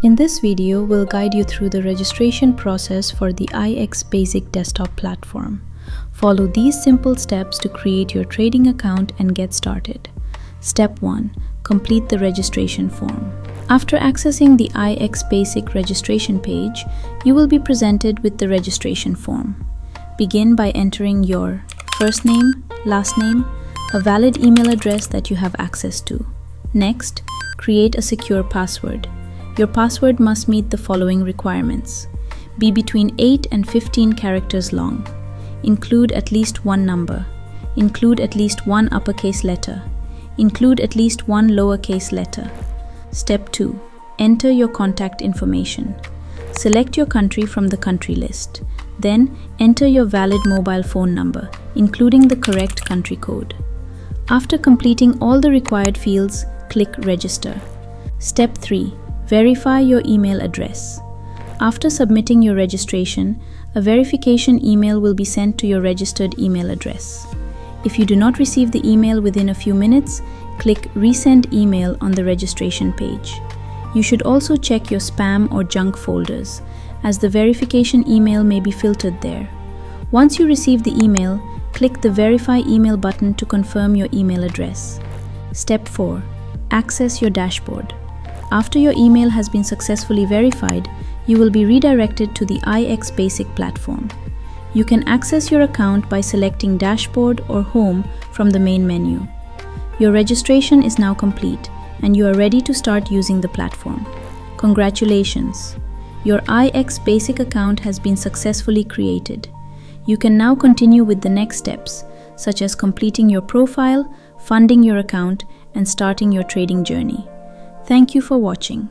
In this video, we'll guide you through the registration process for the iX Basic desktop platform. Follow these simple steps to create your trading account and get started. Step 1. Complete the registration form. After accessing the iX Basic registration page, you will be presented with the registration form. Begin by entering your first name, last name, a valid email address that you have access to. Next, create a secure password. Your password must meet the following requirements. Be between 8 and 15 characters long. Include at least one number. Include at least one uppercase letter. Include at least one lowercase letter. Step 2. Enter your contact information. Select your country from the country list. Then, enter your valid mobile phone number, including the correct country code. After completing all the required fields, click Register. Step 3. Verify your email address. After submitting your registration, a verification email will be sent to your registered email address. If you do not receive the email within a few minutes, click Resend Email on the registration page. You should also check your spam or junk folders, as the verification email may be filtered there. Once you receive the email, click the Verify Email button to confirm your email address. Step 4. Access your dashboard. After your email has been successfully verified, you will be redirected to the iX Basic platform. You can access your account by selecting Dashboard or Home from the main menu. Your registration is now complete, and you are ready to start using the platform. Congratulations! Your iX Basic account has been successfully created. You can now continue with the next steps, such as completing your profile, funding your account, and starting your trading journey. Thank you for watching.